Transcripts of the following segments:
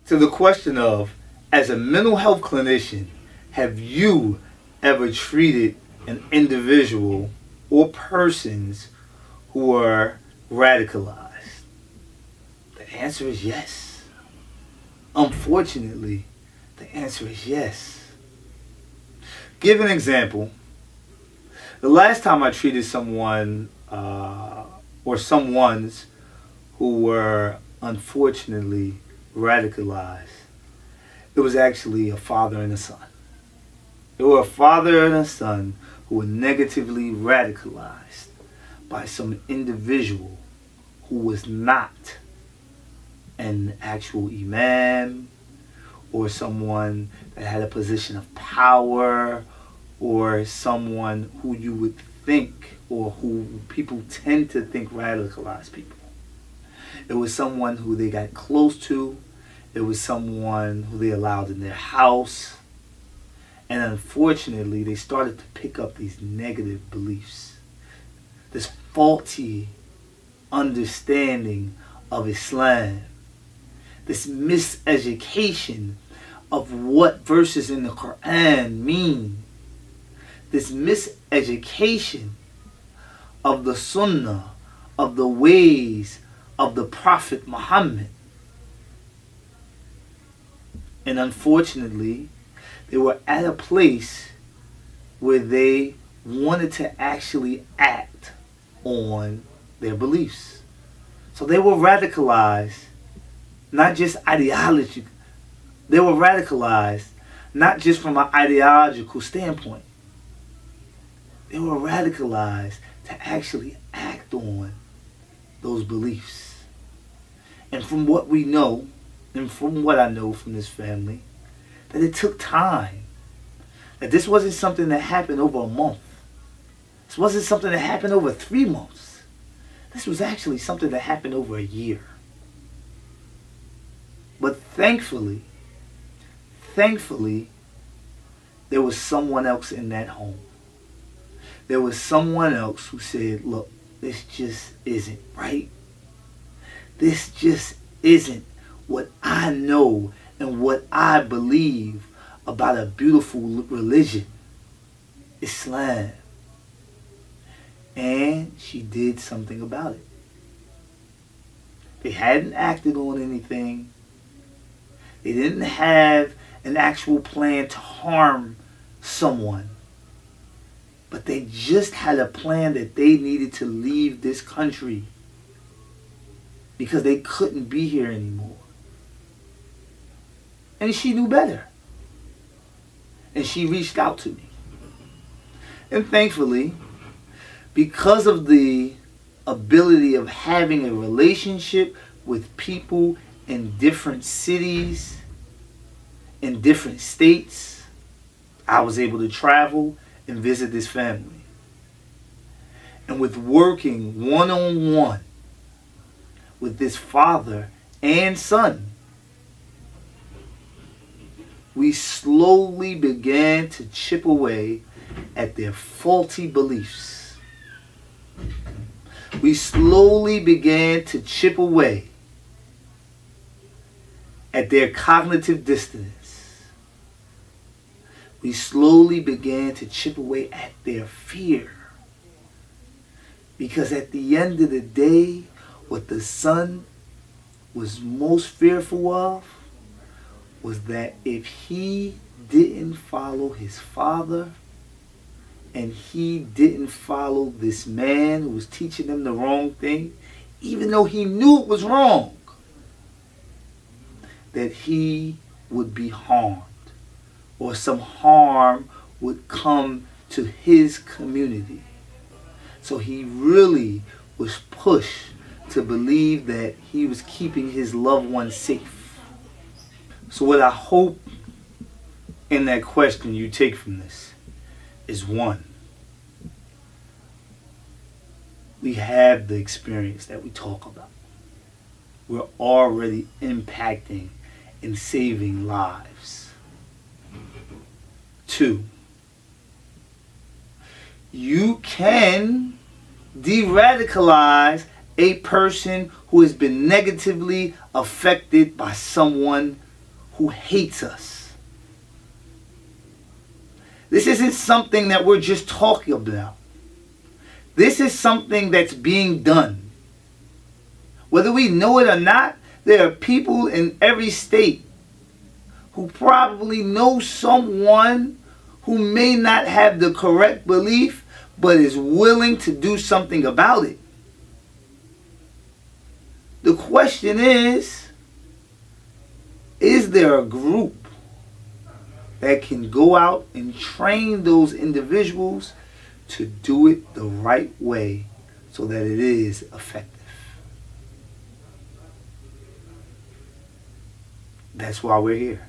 to the question of, as a mental health clinician, have you ever treated an individual or persons who are radicalized? The answer is yes. Unfortunately, the answer is yes. Give an example. The last time I treated someone or someones who were unfortunately radicalized, it was actually a father and a son. They were a father and a son who were negatively radicalized by some individual who was not an actual imam or someone that had a position of power or someone who you would think or who people tend to think radicalized people. It was someone who they got close to. It was someone who they allowed in their house. And unfortunately, they started to pick up these negative beliefs. This faulty understanding of Islam. This miseducation of what verses in the Quran mean. This miseducation of the Sunnah, of the ways of the Prophet Muhammad. And unfortunately, they were at a place where they wanted to actually act on their beliefs. So they were radicalized, not just ideology. They were radicalized, not just from an ideological standpoint. They were radicalized to actually act on those beliefs. And from what we know, and from what I know from this family, that it took time. That this wasn't something that happened over a month. This wasn't something that happened over 3 months. This was actually something that happened over a year. But thankfully, there was someone else in that home. There was someone else who said, look, this just isn't right. This just isn't what I know and what I believe about a beautiful religion, Islam. And she did something about it. They hadn't acted on anything. They didn't have an actual plan to harm someone. But they just had a plan that they needed to leave this country because they couldn't be here anymore. And she knew better. And she reached out to me. And thankfully, because of the ability of having a relationship with people in different cities, in different states, I was able to travel and visit this family. And with working one-on-one with this father and son, we slowly began to chip away at their faulty beliefs. We slowly began to chip away at their cognitive dissonance. We slowly began to chip away at their fear. Because at the end of the day, what the son was most fearful of was that if he didn't follow his father and he didn't follow this man who was teaching him the wrong thing, even though he knew it was wrong, that he would be harmed or some harm would come to his community. So he really was pushed to believe that he was keeping his loved ones safe. So what I hope in that question you take from this is, one, we have the experience that we talk about. We're already impacting and saving lives. 2, you can de-radicalize a person who has been negatively affected by someone who hates us. This isn't something that we're just talking about. This is something that's being done. Whether we know it or not, there are people in every state who probably know someone who may not have the correct belief, but is willing to do something about it. The question is there a group that can go out and train those individuals to do it the right way so that it is effective? That's why we're here.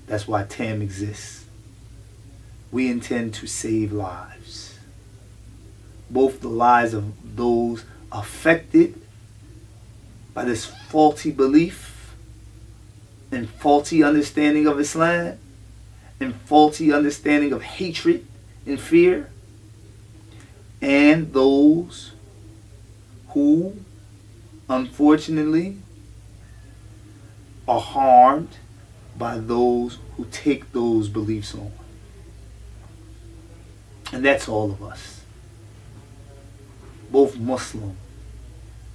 That's why TAM exists. We intend to save lives. Both the lives of those affected by this faulty belief and faulty understanding of Islam and faulty understanding of hatred and fear, and those who unfortunately are harmed by those who take those beliefs on. And that's all of us, both Muslim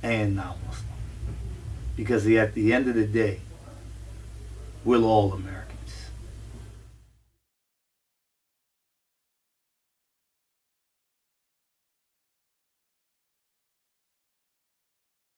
and non-Muslim, because at the end of the day, we're all Americans.